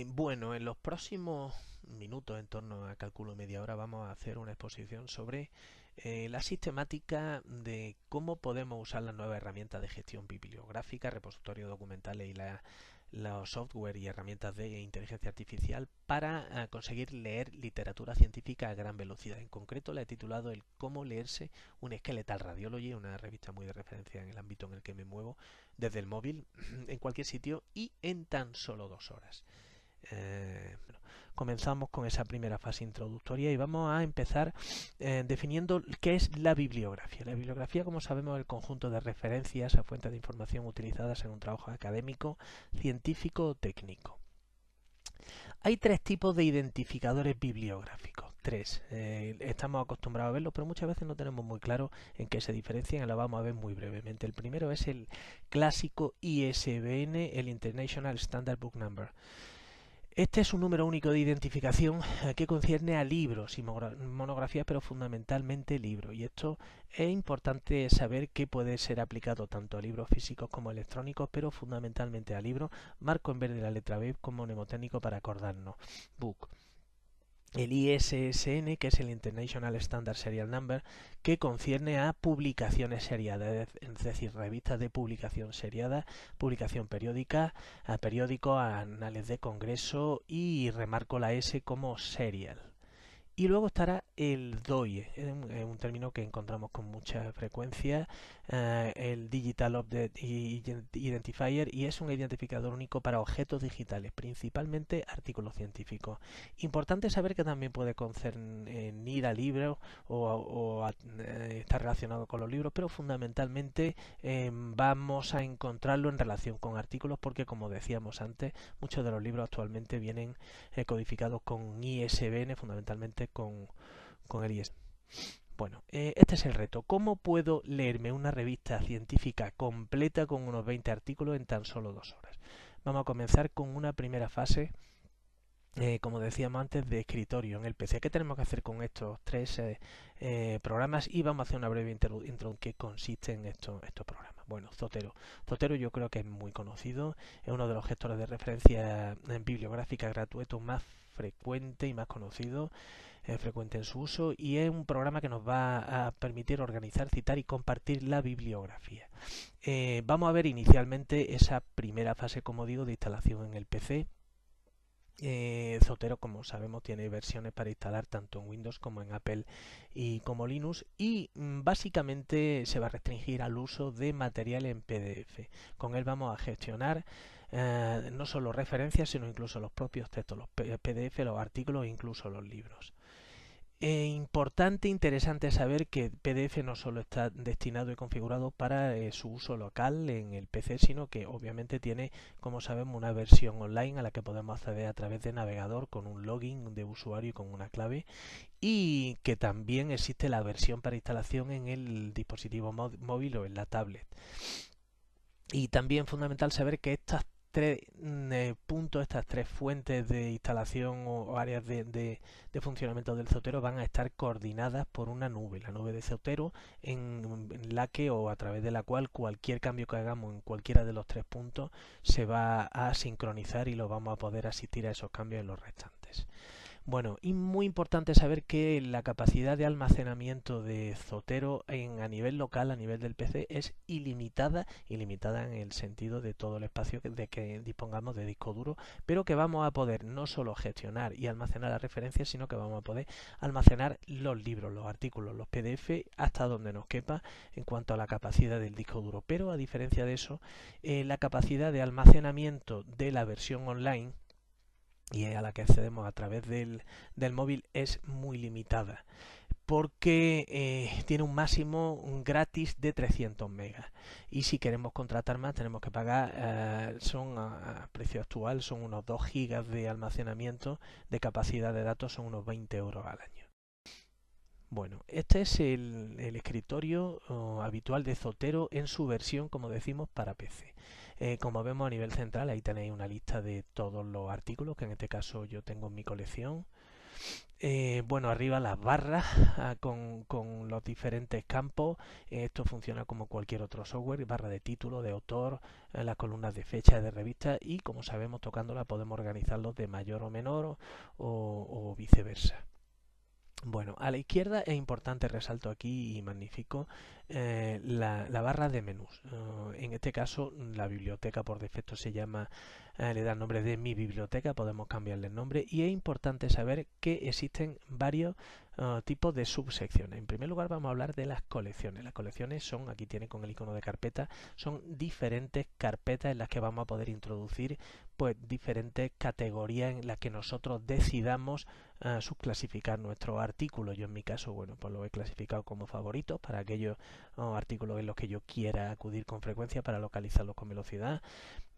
Bueno, en los próximos minutos, en torno a calculo media hora, vamos a hacer una exposición sobre la sistemática de cómo podemos usar las nuevas herramientas de gestión bibliográfica, repositorios documentales y los software y herramientas de inteligencia artificial para conseguir leer literatura científica a gran velocidad. En concreto, la he titulado el Cómo leerse un Skeletal Radiology, una revista muy de referencia en el ámbito en el que me muevo, desde el móvil, en cualquier sitio y en tan solo 2 horas. Bueno, comenzamos con esa primera fase introductoria y vamos a empezar definiendo qué es la bibliografía. La bibliografía, como sabemos, es el conjunto de referencias a fuentes de información utilizadas en un trabajo académico, científico o técnico. Hay tres tipos de identificadores bibliográficos. Tres. Estamos acostumbrados a verlos, pero muchas veces no tenemos muy claro en qué se diferencian. Lo vamos a ver muy brevemente. El primero es el clásico ISBN, el International Standard Book Number. Este es un número único de identificación que concierne a libros y monografías, pero fundamentalmente libros. Y esto es importante saber que puede ser aplicado tanto a libros físicos como electrónicos, pero fundamentalmente a libros. Marco en verde la letra B como mnemotécnico para acordarnos. Book. El ISSN, que es el International Standard Serial Number, que concierne a publicaciones seriadas, es decir, revistas de publicación seriada, publicación periódica, a periódicos, a anales de congreso, y remarco la S como serial. Y luego estará el DOI, un término que encontramos con mucha frecuencia, el Digital Object Identifier, y es un identificador único para objetos digitales, principalmente artículos científicos. Importante saber que también puede concernir a libros o estar relacionado con los libros, pero fundamentalmente vamos a encontrarlo en relación con artículos porque, como decíamos antes, muchos de los libros actualmente vienen codificados con ISBN, fundamentalmente con el ISBN. Bueno, este es el reto. ¿Cómo puedo leerme una revista científica completa con unos 20 artículos en tan solo 2 horas? Vamos a comenzar con una primera fase, como decíamos antes, de escritorio en el PC. ¿Qué tenemos que hacer con estos tres programas? Y vamos a hacer una breve intro en qué consisten estos programas. Bueno, Zotero. Zotero yo creo que es muy conocido, es uno de los gestores de referencia bibliográfica gratuitos más frecuente y más conocido, frecuente en su uso, y es un programa que nos va a permitir organizar, citar y compartir la bibliografía. Vamos a ver inicialmente esa primera fase, como digo, de instalación en el PC. Zotero, como sabemos, tiene versiones para instalar tanto en Windows como en Apple y como Linux, y básicamente se va a restringir al uso de material en PDF. Con él vamos a gestionar no solo referencias, sino incluso los propios textos, los PDF, los artículos e incluso los libros. Importante, interesante saber que PDF no solo está destinado y configurado para su uso local en el PC, sino que obviamente tiene, como sabemos, una versión online a la que podemos acceder a través de navegador con un login de usuario y con una clave, y que también existe la versión para instalación en el dispositivo móvil o en la tablet. Y también fundamental saber que estas tres puntos, estas tres fuentes de instalación o áreas de funcionamiento del Zotero van a estar coordinadas por una nube, la nube de Zotero, en la que o a través de la cual cualquier cambio que hagamos en cualquiera de los tres puntos se va a sincronizar y lo vamos a poder asistir a esos cambios en los restantes. Bueno, y muy importante saber que la capacidad de almacenamiento de Zotero a nivel local, a nivel del PC, es ilimitada, ilimitada en el sentido de todo el espacio de que dispongamos de disco duro, pero que vamos a poder no solo gestionar y almacenar las referencias, sino que vamos a poder almacenar los libros, los artículos, los PDF, hasta donde nos quepa en cuanto a la capacidad del disco duro. Pero a diferencia de eso, la capacidad de almacenamiento de la versión online, y a la que accedemos a través del móvil, es muy limitada porque tiene un máximo gratis de 300 megas, y si queremos contratar más tenemos que pagar, son a precio actual son unos 2 gigas de almacenamiento de capacidad de datos, son unos 20 euros al año. Bueno, este es el escritorio habitual de Zotero en su versión, como decimos, para PC. Como vemos a nivel central, ahí tenéis una lista de todos los artículos, que en este caso yo tengo en mi colección. Bueno, arriba las barras con los diferentes campos. Esto funciona como cualquier otro software, barra de título, de autor, las columnas de fecha de revista y como sabemos tocándola podemos organizarlos de mayor o menor o viceversa. Bueno, a la izquierda es importante, resalto aquí y magnifico, la barra de menús. En este caso, la biblioteca por defecto se llama, le da el nombre de mi biblioteca, podemos cambiarle el nombre y es importante saber que existen varios tipos de subsecciones. En primer lugar vamos a hablar de las colecciones. Las colecciones son, aquí tiene con el icono de carpeta, son diferentes carpetas en las que vamos a poder introducir pues diferentes categorías en las que nosotros decidamos subclasificar nuestro artículo. Yo en mi caso, bueno, pues lo he clasificado como favoritos para aquellos artículos en los que yo quiera acudir con frecuencia para localizarlos con velocidad.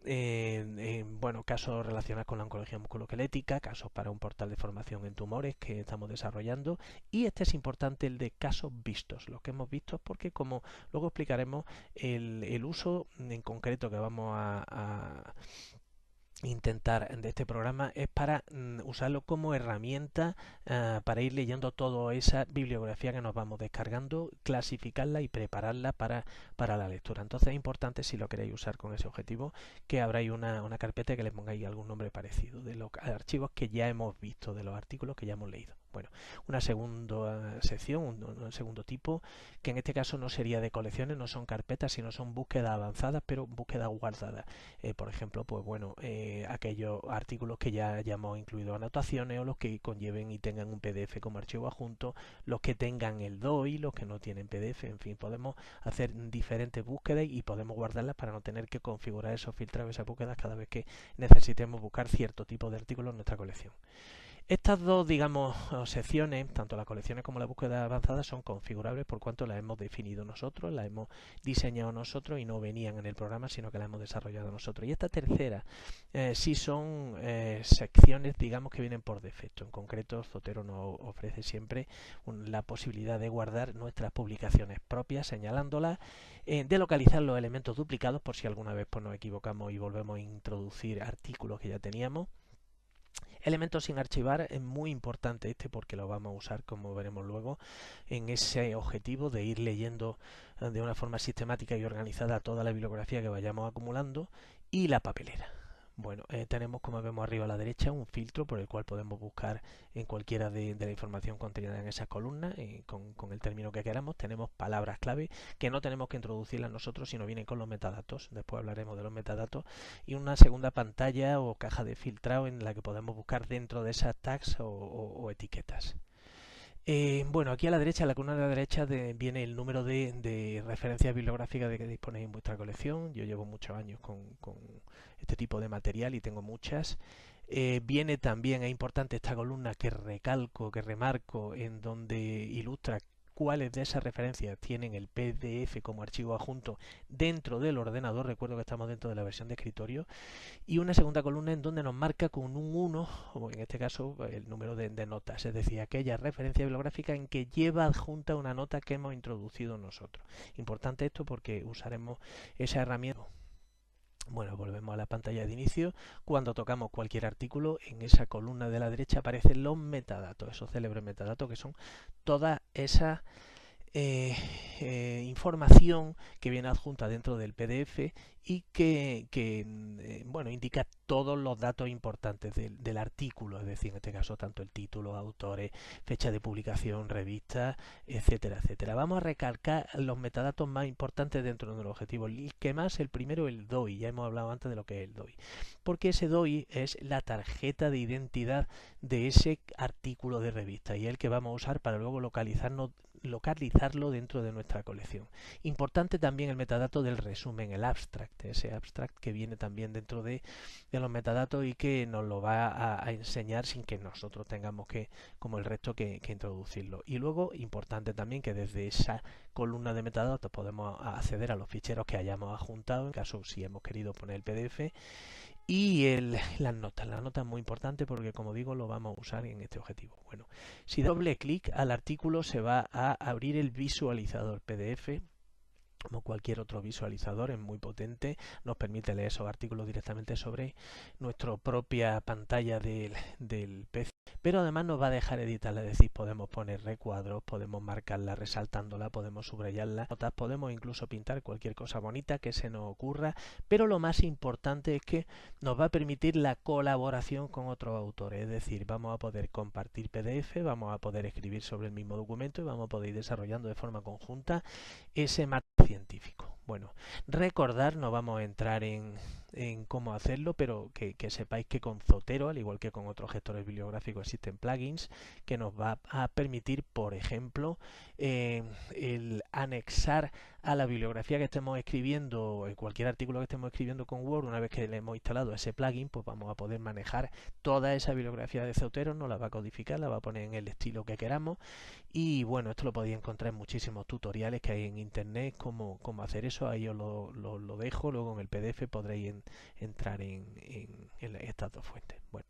Bueno, casos relacionados con la oncología musculoesquelética, casos para un portal de formación en tumores que estamos desarrollando y este es importante, el de casos vistos, los que hemos visto, porque como luego explicaremos el uso en concreto que vamos a intentar de este programa es para usarlo como herramienta para ir leyendo toda esa bibliografía que nos vamos descargando, clasificarla y prepararla para la lectura. Entonces es importante, si lo queréis usar con ese objetivo, que abráis una carpeta y que le pongáis algún nombre parecido de los archivos que ya hemos visto, de los artículos que ya hemos leído. Bueno, una segunda sección, un segundo tipo, que en este caso no sería de colecciones, no son carpetas, sino son búsquedas avanzadas, pero búsquedas guardadas. Por ejemplo, pues bueno, aquellos artículos que ya hayamos incluido anotaciones o los que conlleven y tengan un PDF como archivo adjunto, los que tengan el DOI, los que no tienen PDF, en fin, podemos hacer diferentes búsquedas y podemos guardarlas para no tener que configurar esos filtrados, esas búsquedas cada vez que necesitemos buscar cierto tipo de artículos en nuestra colección. Estas dos, digamos, secciones, tanto las colecciones como la búsqueda avanzada, son configurables por cuanto las hemos definido nosotros, las hemos diseñado nosotros y no venían en el programa, sino que las hemos desarrollado nosotros. Y esta tercera sí son secciones, digamos, que vienen por defecto. En concreto, Zotero nos ofrece siempre la posibilidad de guardar nuestras publicaciones propias, señalándolas, de localizar los elementos duplicados por si alguna vez pues, nos equivocamos y volvemos a introducir artículos que ya teníamos. Elementos sin archivar es muy importante este porque lo vamos a usar, como veremos luego, en ese objetivo de ir leyendo de una forma sistemática y organizada toda la bibliografía que vayamos acumulando. Y la papelera. Bueno, tenemos, como vemos arriba a la derecha, un filtro por el cual podemos buscar en cualquiera de la información contenida en esas columnas con el término que queramos. Tenemos palabras clave que no tenemos que introducirlas nosotros, sino vienen con los metadatos. Después hablaremos de los metadatos. Y una segunda pantalla o caja de filtrado en la que podemos buscar dentro de esas tags o etiquetas. Bueno, aquí a la derecha, en la columna de la derecha viene el número de referencias bibliográficas de que disponéis en vuestra colección. Yo llevo muchos años con este tipo de material y tengo muchas. Viene también, es importante esta columna que recalco, que remarco, en donde ilustra cuáles de esas referencias tienen el PDF como archivo adjunto dentro del ordenador. Recuerdo que estamos dentro de la versión de escritorio. Y una segunda columna en donde nos marca con un 1, o en este caso el número de notas, es decir, aquella referencia bibliográfica en que lleva adjunta una nota que hemos introducido nosotros. Importante esto porque usaremos esa herramienta. Bueno, volvemos a la pantalla de inicio. Cuando tocamos cualquier artículo, en esa columna de la derecha aparecen los metadatos, esos célebres metadatos que son todas esas información que viene adjunta dentro del PDF y que bueno, indica todos los datos importantes del artículo, es decir, en este caso tanto el título, autores, fecha de publicación, revistas, etcétera, etcétera. Vamos a recalcar los metadatos más importantes dentro del objetivo. El que más, el primero, el DOI. Ya hemos hablado antes de lo que es el DOI. Porque ese DOI es la tarjeta de identidad de ese artículo de revista y es el que vamos a usar para luego localizarlo dentro de nuestra colección. Importante también el metadato del resumen, el abstract, ese abstract que viene también dentro de los metadatos y que nos lo va a enseñar sin que nosotros tengamos que, como el resto, que introducirlo. Y luego, importante también que desde esa columna de metadatos podemos acceder a los ficheros que hayamos adjuntado, en caso si hemos querido poner el PDF. Y las notas es muy importante porque, como digo, lo vamos a usar en este objetivo. Bueno, si doble clic al artículo se va a abrir el visualizador PDF como cualquier otro visualizador, es muy potente, nos permite leer esos artículos directamente sobre nuestra propia pantalla del PC, pero además nos va a dejar editarla, es decir, podemos poner recuadros, podemos marcarla resaltándola, podemos subrayarla, notas, podemos incluso pintar cualquier cosa bonita que se nos ocurra, pero lo más importante es que nos va a permitir la colaboración con otros autores, es decir, vamos a poder compartir PDF, vamos a poder escribir sobre el mismo documento y vamos a poder ir desarrollando de forma conjunta ese material científico. Bueno, recordar, no vamos a entrar en cómo hacerlo, pero que sepáis que con Zotero, al igual que con otros gestores bibliográficos, existen plugins que nos va a permitir, por ejemplo, el anexar a la bibliografía que estemos escribiendo, en cualquier artículo que estemos escribiendo con Word, una vez que le hemos instalado ese plugin, pues vamos a poder manejar toda esa bibliografía de Zotero, nos la va a codificar, la va a poner en el estilo que queramos. Y bueno, esto lo podéis encontrar en muchísimos tutoriales que hay en internet, cómo hacer eso. Ahí os lo dejo, luego en el PDF podréis entrar en estas dos fuentes. Bueno,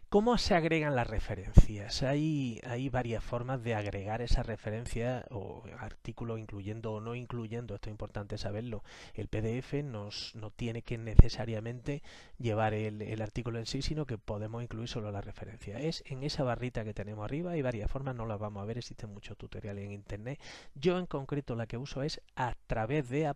¿cómo se agregan las referencias? Hay varias formas de agregar esas referencias o artículos incluyendo o no incluyendo, esto es importante saberlo. El PDF no tiene que necesariamente llevar el artículo en sí, sino que podemos incluir solo la referencia. Es en esa barrita que tenemos arriba, hay varias formas, no las vamos a ver, existen muchos tutoriales en internet. Yo en concreto la que uso es a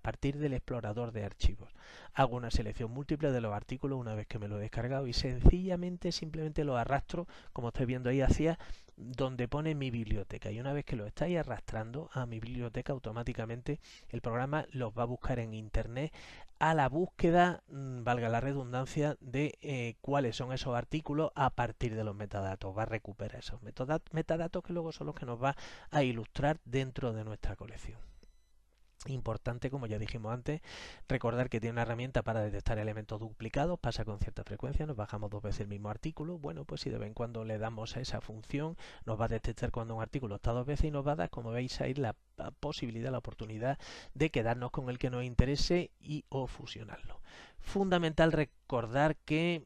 partir del explorador de archivos. Hago una selección múltiple de los artículos una vez que me lo he descargado y sencillamente simplemente lo arrastro, como estáis viendo ahí, hacia donde pone mi biblioteca, y una vez que lo estáis arrastrando a mi biblioteca, automáticamente el programa los va a buscar en internet a la búsqueda, valga la redundancia, de cuáles son esos artículos a partir de los metadatos. Va a recuperar esos metadatos que luego son los que nos va a ilustrar dentro de nuestra colección. Importante, como ya dijimos antes, recordar que tiene una herramienta para detectar elementos duplicados, pasa con cierta frecuencia, nos bajamos 2 veces el mismo artículo. Bueno, pues si de vez en cuando le damos a esa función, nos va a detectar cuando un artículo está 2 veces y nos va a dar, como veis ahí, la posibilidad, la oportunidad de quedarnos con el que nos interese y o fusionarlo. Fundamental recordar que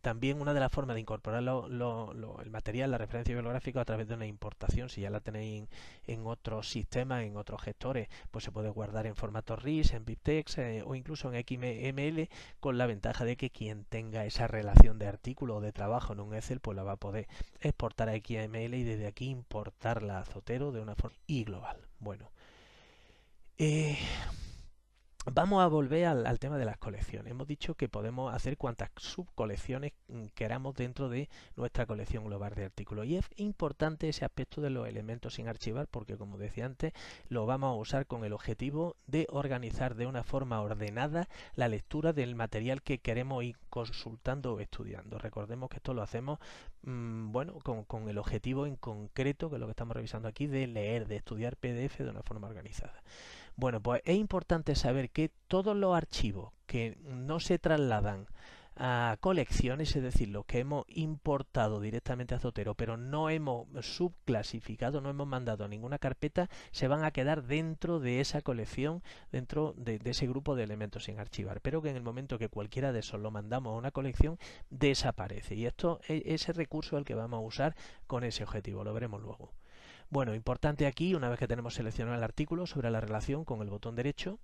también una de las formas de incorporar el material, la referencia bibliográfica, a través de una importación. Si ya la tenéis en otros sistemas, en otros gestores, pues se puede guardar en formato RIS, en BibTeX o incluso en XML, con la ventaja de que quien tenga esa relación de artículo o de trabajo en un Excel, pues la va a poder exportar a XML y desde aquí importarla a Zotero de una forma y global. Bueno, vamos a volver al tema de las colecciones. Hemos dicho que podemos hacer cuantas subcolecciones queramos dentro de nuestra colección global de artículos. Y es importante ese aspecto de los elementos sin archivar porque, como decía antes, lo vamos a usar con el objetivo de organizar de una forma ordenada la lectura del material que queremos ir consultando o estudiando. Recordemos que esto lo hacemos bueno, con el objetivo en concreto, que es lo que estamos revisando aquí, de leer, de estudiar PDF de una forma organizada. Bueno, pues es importante saber que todos los archivos que no se trasladan a colecciones, es decir, los que hemos importado directamente a Zotero, pero no hemos subclasificado, no hemos mandado a ninguna carpeta, se van a quedar dentro de esa colección, dentro de ese grupo de elementos sin archivar, pero que en el momento que cualquiera de esos lo mandamos a una colección, desaparece. Y esto es ese recurso el que vamos a usar con ese objetivo, lo veremos luego. Bueno, importante aquí, una vez que tenemos seleccionado el artículo, sobre la relación con el botón derecho,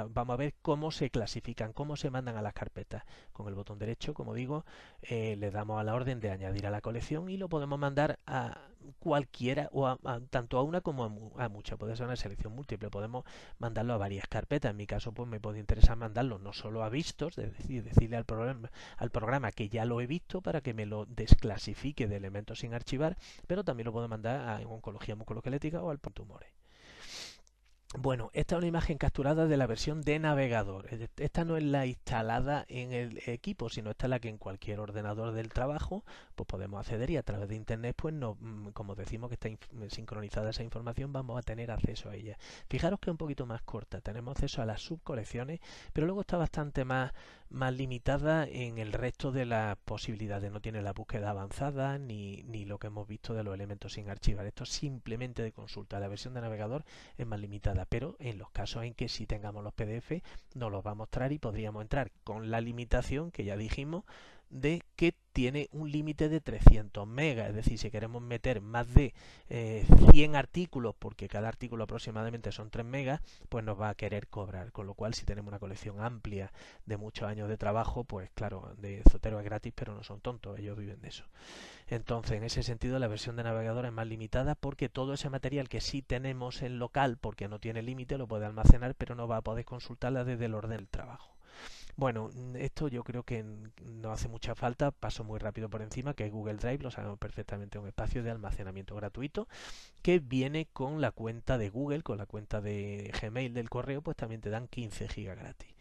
vamos a ver cómo se clasifican, cómo se mandan a las carpetas. Con el botón derecho, como digo, le damos a la orden de añadir a la colección y lo podemos mandar a cualquiera, o tanto a una como a muchas. Puede ser una selección múltiple, podemos mandarlo a varias carpetas. En mi caso, pues me puede interesar mandarlo no solo a vistos, es decir, decirle al programa que ya lo he visto para que me lo desclasifique de elementos sin archivar, pero también lo puedo mandar a oncología musculoesquelética o al tumores. Bueno, esta es una imagen capturada de la versión de navegador. Esta no es la instalada en el equipo, sino esta es la que en cualquier ordenador del trabajo pues podemos acceder, y a través de internet, pues no, como decimos que está sincronizada esa información, vamos a tener acceso a ella. Fijaros que es un poquito más corta, tenemos acceso a las subcolecciones, pero luego está bastante más limitada en el resto de las posibilidades. No tiene la búsqueda avanzada ni lo que hemos visto de los elementos sin archivar. Esto es simplemente de consulta. La versión de navegador es más limitada, pero en los casos en que sí tengamos los PDF nos los va a mostrar y podríamos entrar con la limitación que ya dijimos de que tiene un límite de 300 megas, es decir, si queremos meter más de 100 artículos, porque cada artículo aproximadamente son 3 megas, pues nos va a querer cobrar, con lo cual si tenemos una colección amplia de muchos años de trabajo, pues claro, de Zotero es gratis, pero no son tontos, ellos viven de eso. Entonces, en ese sentido, la versión de navegador es más limitada porque todo ese material que sí tenemos en local, porque no tiene límite, lo puede almacenar, pero no va a poder consultarla desde el orden del trabajo. Bueno, esto yo creo que no hace mucha falta, paso muy rápido por encima, que es Google Drive, lo sabemos perfectamente, un espacio de almacenamiento gratuito que viene con la cuenta de Google, con la cuenta de Gmail del correo, pues también te dan 15 gigas gratis.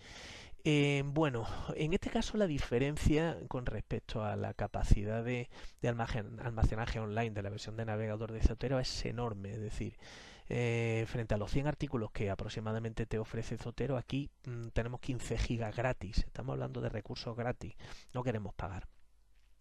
Bueno, en este caso la diferencia con respecto a la capacidad de almacenaje online de la versión de navegador de Zotero es enorme, es decir, frente a los 100 artículos que aproximadamente te ofrece Zotero, aquí tenemos 15 gigas gratis, estamos hablando de recursos gratis, no queremos pagar.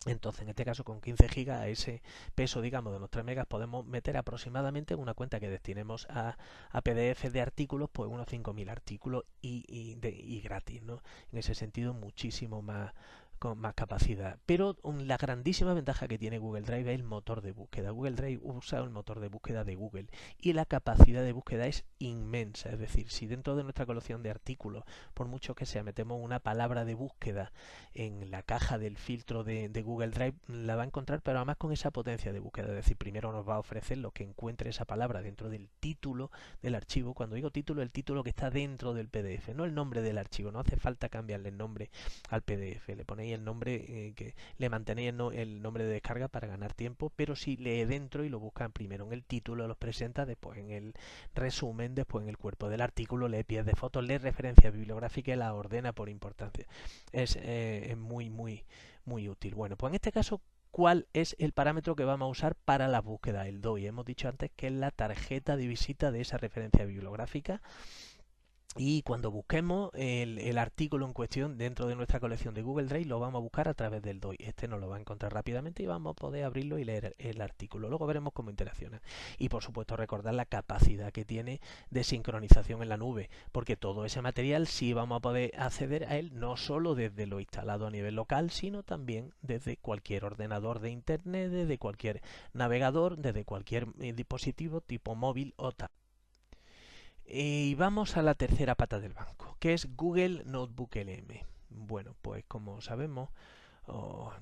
Entonces, en este caso, con 15 gigas, a ese peso, digamos, de los 3 megas, podemos meter aproximadamente en una cuenta que destinemos a PDF de artículos, pues unos 5.000 artículos y gratis, ¿no? En ese sentido, muchísimo más, con más capacidad. Pero la grandísima ventaja que tiene Google Drive es el motor de búsqueda. Google Drive usa el motor de búsqueda de Google y la capacidad de búsqueda es inmensa. Es decir, si dentro de nuestra colección de artículos, por mucho que sea, metemos una palabra de búsqueda en la caja del filtro de Google Drive, la va a encontrar, pero además con esa potencia de búsqueda. Es decir, primero nos va a ofrecer lo que encuentre esa palabra dentro del título del archivo. Cuando digo título, el título que está dentro del PDF, no el nombre del archivo. No hace falta cambiarle el nombre al PDF. Le ponéis el nombre, que le mantenéis el nombre de descarga para ganar tiempo, pero si lee dentro y lo buscan primero en el título, los presenta, después en el resumen, después en el cuerpo del artículo, lee pies de fotos, lee referencias bibliográficas y la ordena por importancia. Es muy útil. Bueno, pues en este caso, ¿cuál es el parámetro que vamos a usar para la búsqueda? El DOI. Hemos dicho antes que es la tarjeta de visita de esa referencia bibliográfica. Y cuando busquemos el artículo en cuestión dentro de nuestra colección de Google Drive, lo vamos a buscar a través del DOI. Este nos lo va a encontrar rápidamente y vamos a poder abrirlo y leer el artículo. Luego veremos cómo interacciona. Y por supuesto recordar la capacidad que tiene de sincronización en la nube, porque todo ese material sí vamos a poder acceder a él no solo desde lo instalado a nivel local, sino también desde cualquier ordenador de internet, desde cualquier navegador, desde cualquier dispositivo tipo móvil o tablet. Y vamos a la tercera pata del banco, que es Google Notebook LM. Bueno, pues como sabemos,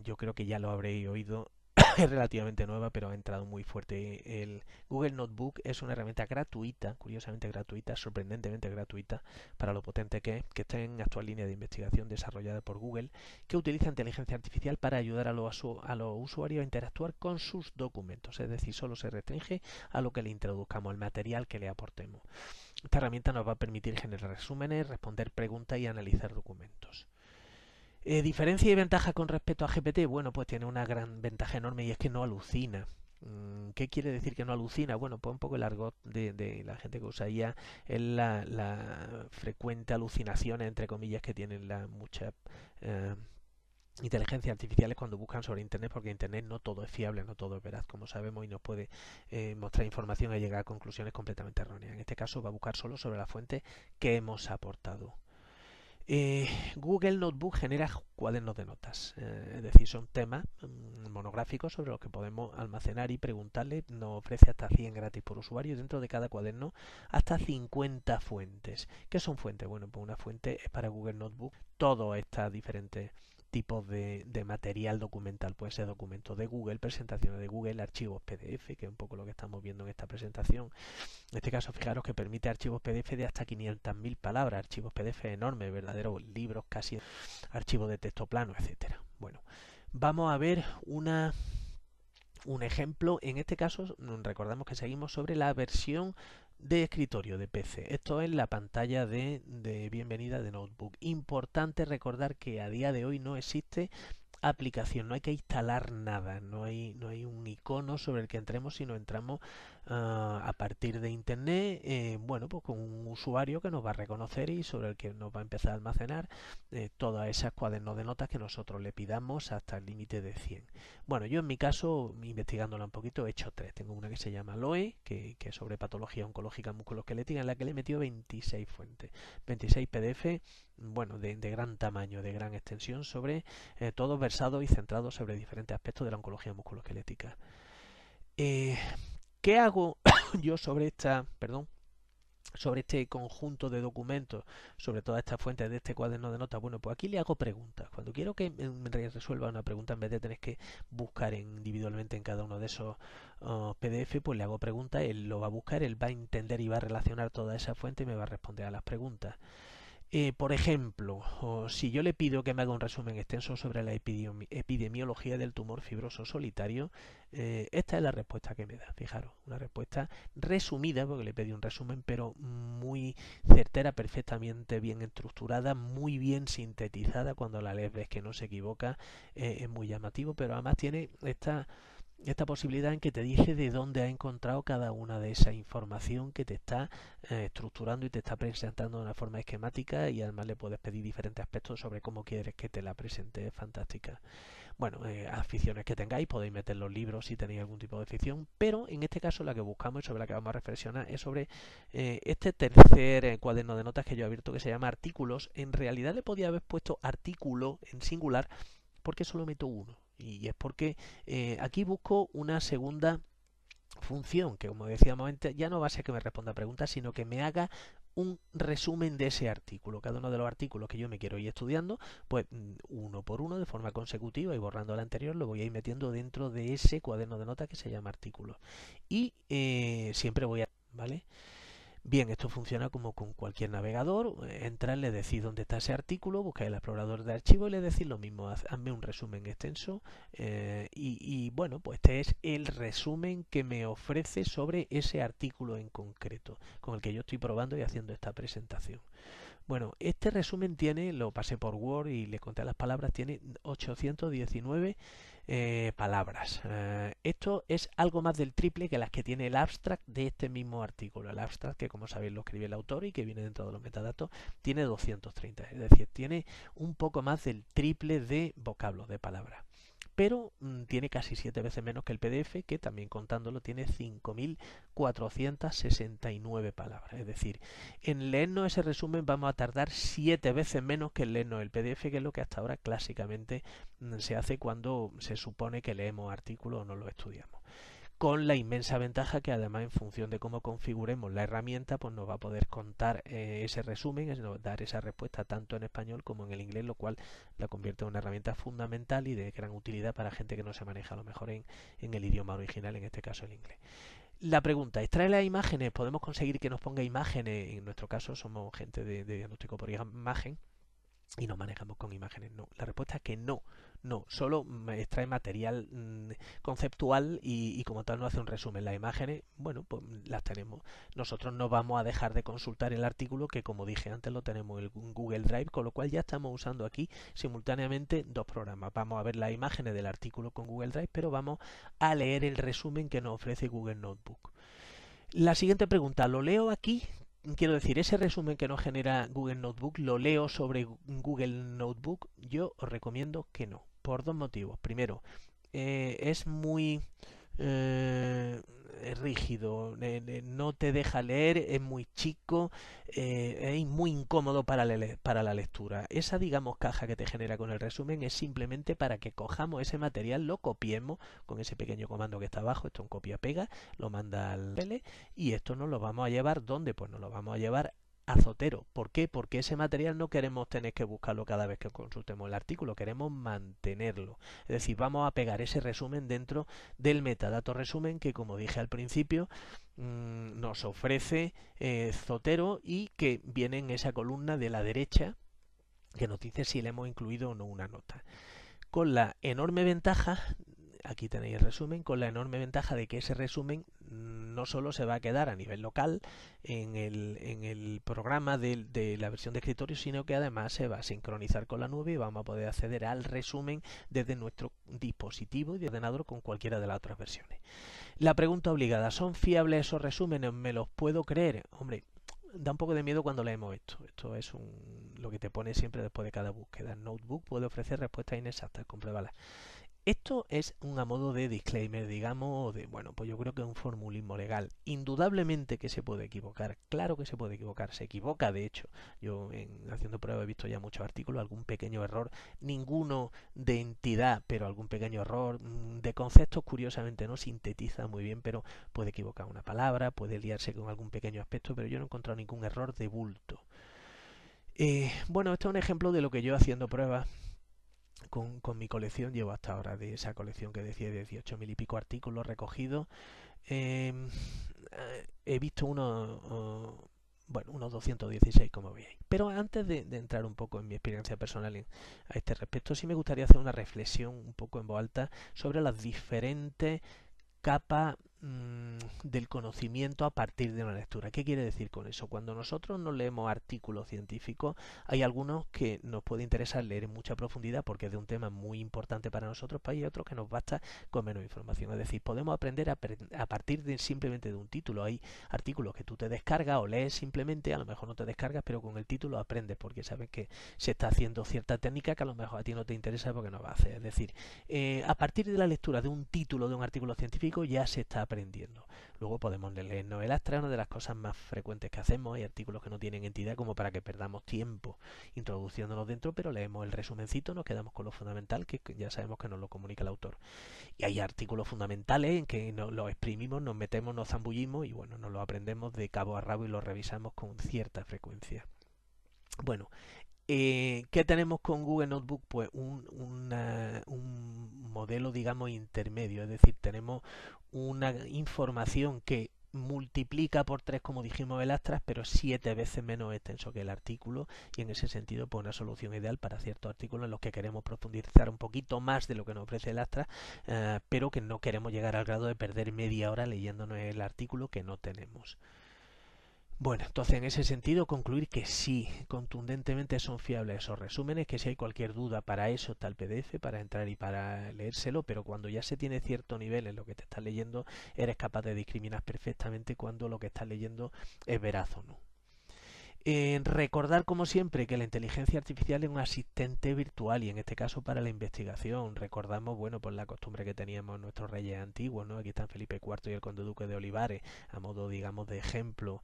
yo creo que ya lo habréis oído, es relativamente nueva, pero ha entrado muy fuerte. El Google Notebook es una herramienta gratuita, curiosamente gratuita, sorprendentemente gratuita, para lo potente que es, que está en actual línea de investigación desarrollada por Google, que utiliza inteligencia artificial para ayudar a los usuarios a interactuar con sus documentos, es decir, solo se restringe a lo que le introduzcamos, al material que le aportemos. Esta herramienta nos va a permitir generar resúmenes, responder preguntas y analizar documentos. ¿Diferencia y ventaja con respecto a GPT? Bueno, pues tiene una gran ventaja enorme y es que no alucina. ¿Qué quiere decir que no alucina? Bueno, pues un poco el argot de la gente que usa IA es la frecuente alucinación, entre comillas, que tienen muchas inteligencias artificiales cuando buscan sobre Internet, porque Internet no todo es fiable, no todo es veraz, como sabemos, y nos puede mostrar información y llegar a conclusiones completamente erróneas. En este caso va a buscar solo sobre la fuente que hemos aportado. Google Notebook genera cuadernos de notas, es decir, son temas monográficos sobre los que podemos almacenar y preguntarle. Nos ofrece hasta 100 gratis por usuario y dentro de cada cuaderno hasta 50 fuentes. ¿Qué son fuentes? Bueno, pues una fuente es para Google Notebook todos estos diferentes tipos de material documental. Puede ser documentos de Google, presentaciones de Google, archivos PDF, que es un poco lo que estamos viendo en esta presentación. En este caso, fijaros que permite archivos PDF de hasta 500.000 palabras, archivos PDF enormes, verdaderos libros, casi archivos de texto plano, etcétera. Bueno, vamos a ver un ejemplo. En este caso, recordamos que seguimos sobre la versión de escritorio de PC. Esto es la pantalla de bienvenida de Notebook. Importante recordar que a día de hoy no existe aplicación, no hay que instalar nada, no hay un icono sobre el que entremos, sino entramos a partir de internet, bueno, pues con un usuario que nos va a reconocer y sobre el que nos va a empezar a almacenar todas esas cuadernos de notas que nosotros le pidamos hasta el límite de 100. Bueno, yo en mi caso, investigándola un poquito, he hecho 3. Tengo una que se llama LOE, que es sobre patología oncológica musculoesquelética, en la que le he metido 26 fuentes, 26 PDF, bueno, de gran tamaño, de gran extensión, sobre todos versados y centrados sobre diferentes aspectos de la oncología musculoesquelética. ¿Qué hago yo sobre este conjunto de documentos, sobre todas estas fuentes de este cuaderno de notas? Bueno, pues aquí le hago preguntas. Cuando quiero que me resuelva una pregunta, en vez de tener que buscar individualmente en cada uno de esos PDF, pues le hago preguntas, él lo va a buscar, él va a entender y va a relacionar toda esa fuente y me va a responder a las preguntas. Por ejemplo, si yo le pido que me haga un resumen extenso sobre la epidemiología del tumor fibroso solitario, esta es la respuesta que me da. Fijaros, una respuesta resumida, porque le pedí un resumen, pero muy certera, perfectamente bien estructurada, muy bien sintetizada. Cuando la lees ves que no se equivoca, es muy llamativo, pero además tiene esta posibilidad en que te dice de dónde ha encontrado cada una de esa información que te está estructurando y te está presentando de una forma esquemática, y además le puedes pedir diferentes aspectos sobre cómo quieres que te la presente. Es fantástica. Bueno, aficiones que tengáis, podéis meter los libros si tenéis algún tipo de afición, pero en este caso la que buscamos y sobre la que vamos a reflexionar es sobre este tercer cuaderno de notas que yo he abierto, que se llama artículos. En realidad le podía haber puesto artículo en singular, porque solo meto uno. Y es porque aquí busco una segunda función, que como decíamos antes, ya no va a ser que me responda preguntas, sino que me haga un resumen de ese artículo. Cada uno de los artículos que yo me quiero ir estudiando, pues uno por uno, de forma consecutiva y borrando el anterior, lo voy a ir metiendo dentro de ese cuaderno de notas que se llama artículos. Y siempre voy a... ¿Vale? Bien, esto funciona como con cualquier navegador. Entras, le decís dónde está ese artículo, buscáis el explorador de archivos y le decís lo mismo, hazme un resumen extenso. Bueno, pues este es el resumen que me ofrece sobre ese artículo en concreto, con el que yo estoy probando y haciendo esta presentación. Bueno, este resumen lo pasé por Word y le conté las palabras, tiene 819 palabras. Esto es algo más del triple que las que tiene el abstract de este mismo artículo. El abstract, que como sabéis lo escribe el autor y que viene dentro de los metadatos, tiene 230. Es decir, tiene un poco más del triple de vocablos, de palabras. Pero tiene casi 7 veces menos que el PDF, que también contándolo tiene 5.469 palabras. Es decir, en leernos ese resumen vamos a tardar 7 veces menos que en leernos el PDF, que es lo que hasta ahora clásicamente se hace cuando se supone que leemos artículos o no los estudiamos. Con la inmensa ventaja que además, en función de cómo configuremos la herramienta, pues nos va a poder contar ese resumen, dar esa respuesta tanto en español como en el inglés, lo cual la convierte en una herramienta fundamental y de gran utilidad para gente que no se maneja a lo mejor en el idioma original, en este caso el inglés. La pregunta, ¿extrae las imágenes? ¿Podemos conseguir que nos ponga imágenes? En nuestro caso somos gente de diagnóstico por imagen y nos manejamos con imágenes. No, la respuesta es que no. No, solo extrae material conceptual y como tal no hace un resumen. Las imágenes, bueno, pues las tenemos. Nosotros no vamos a dejar de consultar el artículo, que como dije antes lo tenemos en Google Drive, con lo cual ya estamos usando aquí simultáneamente dos programas. Vamos a ver las imágenes del artículo con Google Drive, pero vamos a leer el resumen que nos ofrece Google Notebook. La siguiente pregunta, ¿lo leo aquí? Quiero decir, ese resumen que nos genera Google Notebook, ¿lo leo sobre Google Notebook? Yo os recomiendo que no, por dos motivos. Primero, es muy rígido, no te deja leer, es muy chico, es muy incómodo para la lectura. Esa, digamos, caja que te genera con el resumen es simplemente para que cojamos ese material, lo copiemos con ese pequeño comando que está abajo. Esto es un copia-pega, lo manda al tele, y esto nos lo vamos a llevar, ¿dónde? Pues nos lo vamos a llevar a Zotero. ¿Por qué? Porque ese material no queremos tener que buscarlo cada vez que consultemos el artículo, queremos mantenerlo. Es decir, vamos a pegar ese resumen dentro del metadato resumen que, como dije al principio, nos ofrece Zotero, y que viene en esa columna de la derecha que nos dice si le hemos incluido o no una nota. Con la enorme ventaja aquí tenéis el resumen, con la enorme ventaja de que ese resumen no solo se va a quedar a nivel local en el programa de la versión de escritorio, sino que además se va a sincronizar con la nube y vamos a poder acceder al resumen desde nuestro dispositivo y de ordenador con cualquiera de las otras versiones. La pregunta obligada: ¿son fiables esos resúmenes? ¿Me los puedo creer? Hombre, da un poco de miedo cuando leemos esto. Esto es lo que te pone siempre después de cada búsqueda. El notebook puede ofrecer respuestas inexactas, compruébalas. Esto es un a modo de disclaimer, digamos, bueno, pues yo creo que es un formulismo legal. Indudablemente que se puede equivocar, claro que se puede equivocar, se equivoca de hecho. Yo haciendo pruebas he visto ya muchos artículos, algún pequeño error, ninguno de entidad, pero algún pequeño error, de conceptos curiosamente no sintetiza muy bien, pero puede equivocar una palabra, puede liarse con algún pequeño aspecto, pero yo no he encontrado ningún error de bulto. Bueno, esto es un ejemplo de lo que yo haciendo pruebas con mi colección llevo hasta ahora, de esa colección que decía de 18.000 y pico artículos recogidos. He visto unos 216, como veis. Pero antes de entrar un poco en mi experiencia personal a este respecto, sí me gustaría hacer una reflexión un poco en voz alta sobre las diferentes capa del conocimiento a partir de una lectura. ¿Qué quiere decir con eso? Cuando nosotros no leemos artículos científicos, hay algunos que nos puede interesar leer en mucha profundidad porque es de un tema muy importante para nosotros, pero hay otros que nos basta con menos información. Es decir, podemos aprender a partir de simplemente de un título. Hay artículos que tú te descargas o lees simplemente, a lo mejor no te descargas, pero con el título aprendes porque sabes que se está haciendo cierta técnica que a lo mejor a ti no te interesa porque no va a hacer. Es decir, a partir de la lectura de un título de un artículo científico ya se está aprendiendo. Luego podemos leernos el Astra, una de las cosas más frecuentes que hacemos. Hay artículos que no tienen entidad como para que perdamos tiempo introduciéndonos dentro, pero leemos el resumencito, nos quedamos con lo fundamental, que ya sabemos que nos lo comunica el autor. Y hay artículos fundamentales en que los exprimimos, nos metemos, nos zambullimos y bueno, nos lo aprendemos de cabo a rabo y lo revisamos con cierta frecuencia. Bueno, ¿qué tenemos con Google Notebook? Pues un modelo, digamos, intermedio, es decir, tenemos una información que multiplica por 3, como dijimos, el Astras, pero 7 veces menos extenso que el artículo, y en ese sentido pues una solución ideal para ciertos artículos en los que queremos profundizar un poquito más de lo que nos ofrece el Astras, pero que no queremos llegar al grado de perder media hora leyéndonos el artículo que no tenemos. Bueno, entonces en ese sentido concluir que sí, contundentemente son fiables esos resúmenes, que si hay cualquier duda para eso está el PDF, para entrar y para leérselo, pero cuando ya se tiene cierto nivel en lo que te estás leyendo, eres capaz de discriminar perfectamente cuando lo que estás leyendo es veraz o no. Recordar, como siempre, que la inteligencia artificial es un asistente virtual y en este caso para la investigación. Recordamos, bueno, pues la costumbre que teníamos nuestros reyes antiguos, ¿no? Aquí están Felipe IV y el conde duque de Olivares, a modo, digamos, de ejemplo.